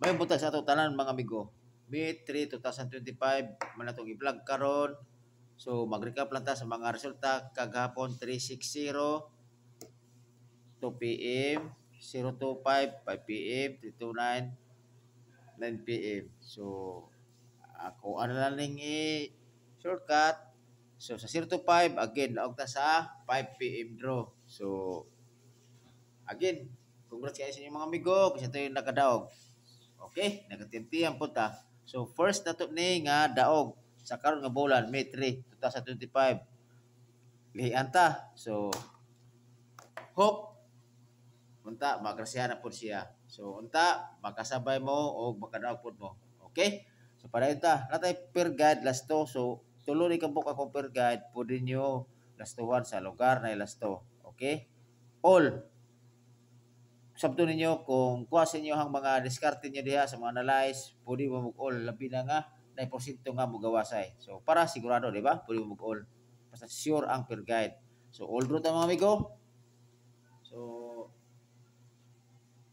May buta sa ato tanan mga amigo. May 3 2025 man atong i-vlog karon. So mag-recap lang ta sa mga resulta kagahapon 360 2 PM 025 5 PM 329 9 PM. So ako ano lang ning shortcut. So sa 0 to 5 again laog ta sa 5 PM draw. So again, congrats kayo sa inyong mga amigo kasi ito yung nakadaog. Okay, nagatimtihan po ta. So first na to ni nga daog sa karon nga bulan May 3, 2025. Lihian ta. So hope unta magrasyahan na po siya. So unta makasabay mo o makadaog po mo. Okay? So para ita, natay per guide last to. So tulo ni kabuk ako per guide pwede nyo lastuhan sa lugar na ilasto. Okay? All sabto ninyo kung kuha sa inyo ang mga diskarte nyo diha sa mga analyze, pwede mo mag-all labi na nga 9% nga mo gawasay. So para sigurado, di ba? Pwede mo mag-all. Basta sure ang per guide. So all draw ta mga amigo. So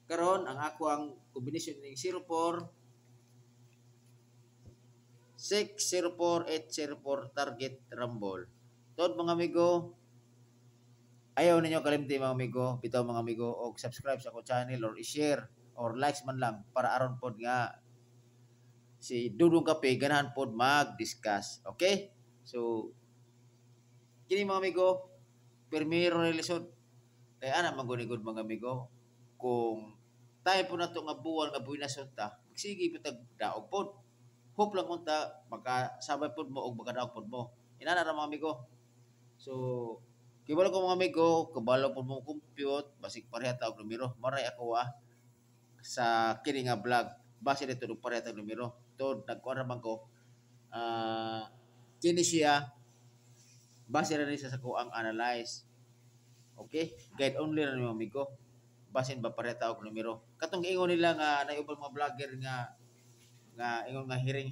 karon ang ako ang combination ning 04 604 804 target rumble. Tod mga amigo, ayaw ninyo kalimti mga amigo, bitaw mga amigo, og subscribe sa ako channel or i-share or likes man lang para aron pod nga si Dudong Kape ganahan pod mag-discuss. Okay? So kini mga amigo, primero na lisod. Kaya ana magunigod mga amigo, kung tayo po na to nga buwan nga buwinas ta, magsige po tag daog pod. Hope lang unta makasabay pod mo og makadaog pod mo. Inana ra mga amigo. So kibalo ko mga amigo, kabalo po mo compute, basig pareha ta og numero. Maray ako sa kini nga vlog. Base dito og pareha ta og numero. To nagkuha naman ko kini siya base ra ni sa kuang analyze. Okay? Guide only ra ni mga amigo. Basin ba pareha ta og numero. Katong ingon nila nga naibang mga vlogger nga ingon nga hearing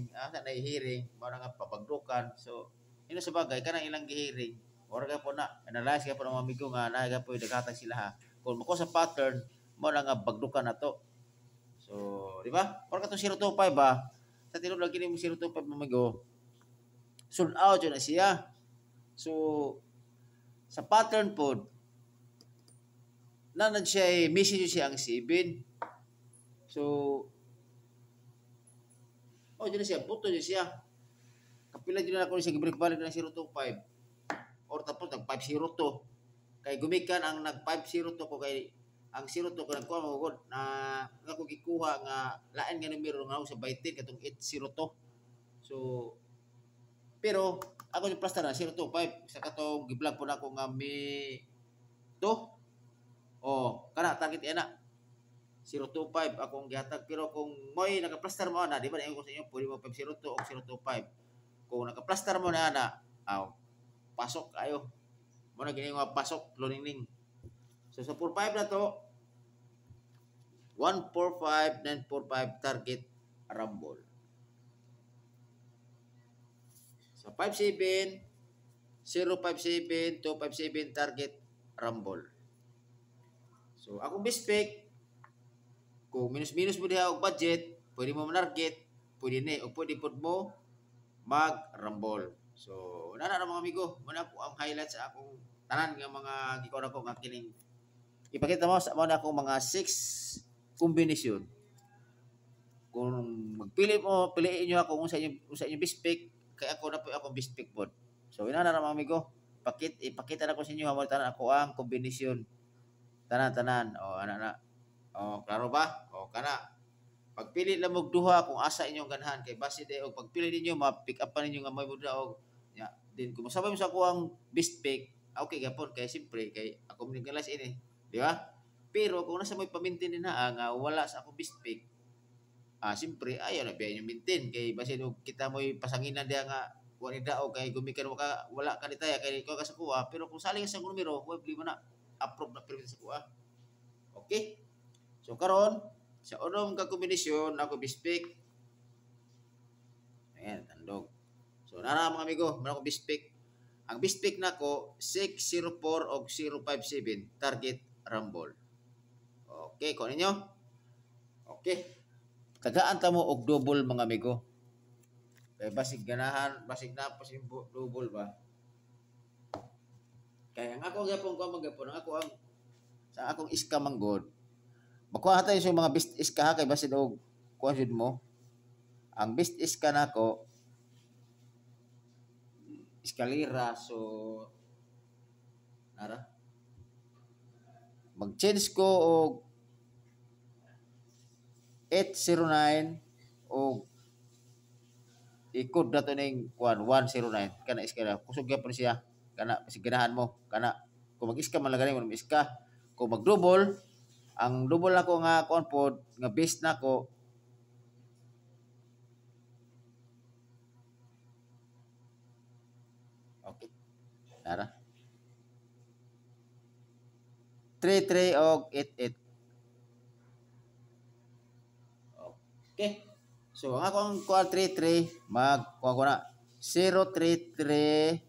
na hearing mao nga papagdukan. So ino sa bagay kanang ilang gihiring ora ka po na analyze ka po ng mga amigo nga naga po dagatag sila ha. Kung mako sa pattern mo na nga bagdukan na to. So di ba? Ora ka to 025 ba? Sa tinuod lagi ni 025 mga amigo. Sold out yun na siya. So sa pattern po nanad siya message siya ang 7. So dyan na siya, buto dyan siya. Kapila dyan na ako siya, gibalik balik na 025. Or tapos nag-502. Kay gumikan ang nag-502 ko kay ang 02 ko nagkuha mo god na nga ko gikuha nga lain nga numero nga sa 20 katong 802. So pero ako yung plaster na 025 sa katong gi-vlog po na ako nga mi 2. Kana target ana 025 akong gihatag pero kung mo'y naka-plaster mo na di ba naingon ko sa inyo pwede mo 502 o 025 kung naka-plaster mo na ana pasok kayo mo na gini nga pasok luningning. So sa 45 na to 145 945 target rumble. Sa 57 057 257 target rumble. So akong best pick kung minus mo diha og budget, pwede mo manarget, pwede ni o pwede pod mo mag-rumble. So, nana ra mga amigo, muna po ang highlights sa akong tanan nga mga gikaw ko nga kining ipakita mo sa na akong mga 6 kombinasyon. Kung magpili mo, piliin niyo ako kung sa inyo best pick, kay ako na po akong best pick pod. So, inana ra mga amigo, ipakita na ko sa inyo mo tanan ako ang kombinasyon. Tanan-tanan. Ana. Klaro ba? Kana. Pagpili lang mog duha kung asa inyong ganahan kay base day og pagpili ninyo ma-pick up pa ninyo nga may muda og din kung masabay mo sa ako ang best pick, okay gapon kay simpre kay ako minigalas ini, di ba? Pero kung nasa may pamintin din nga wala sa ako best pick, simpre ayaw na biya inyo maintain kay base og kita mo'y pasanginan diha nga wala ni daog kay gumikan mo ka wala ka ditaya kay ko ka sa kuha pero kung sali ka sa numero, wala mo na approve na permit sa kuha. Okay? So karon sa unang kombinasyon ako best pick. Ayan, tandog. So nara mga amigo, muna ko best pick. Ang best pick nako 604 o 057 target rumble. Okay, kunin niyo. Okay. tagaan ta mo og double mga amigo. Kay basig ganahan, basig na double ba. Kaya ang ako gyapon ko magapon, ang ako ang sa akong iska manggod. Makuha tayo sa mga best iska ha, kay basid og kuha jud mo. Ang best iska nako eskalera, so nara mag-change ko og 809 o ikod na to ning 109 kana iska kusog gyapon siya kana siganahan mo kana kung mag-iska man lang mo iska kung mag-double ang double nako nga kuan pod nga base nako okay nara 33 og 88 okay. So, ang akong kuha 33, kuha ko na 033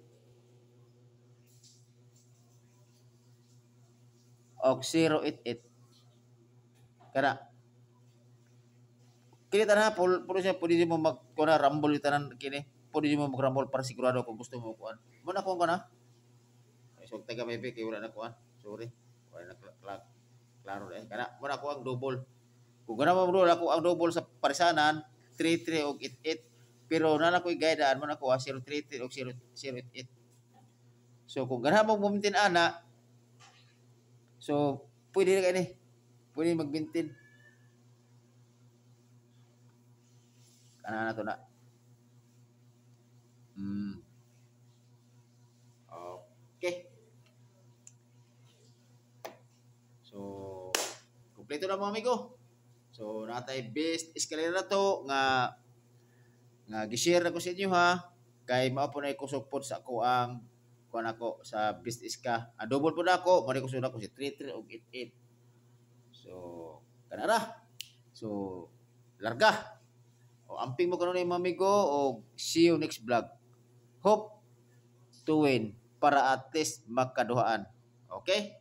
og 088. Kana. Kini tanan puro siya pwede mo kuha na rumble tanan kini. Pwede mo mag-rumble para sigurado kung gusto mo kuha. Muna kuha ko na. Ay, so, taga may kay wala na kuha. Sorry. Wala na klaro eh. Kana, muna ko ang double. Kung gana mo ako ang double sa parisanan, 33 og 88 pero nana ko'y guidean mo na ko 033 og 088. So kung ganahan mo bumintin ana, so pwede na kani. Pwede magbintin. Kana na to na. Okay. So kompleto na mga amigo. So natay best escalator na to nga gi-share ko sa inyo ha kay mao po na kusog pod sa ako ang kuan ako sa best iska. Double pod ako, mari kusog ako si 33 og 88. So kanara. So larga. O amping mo kanon mga amigo o see you next vlog. Hope to win para at least magkaduhaan. Okay?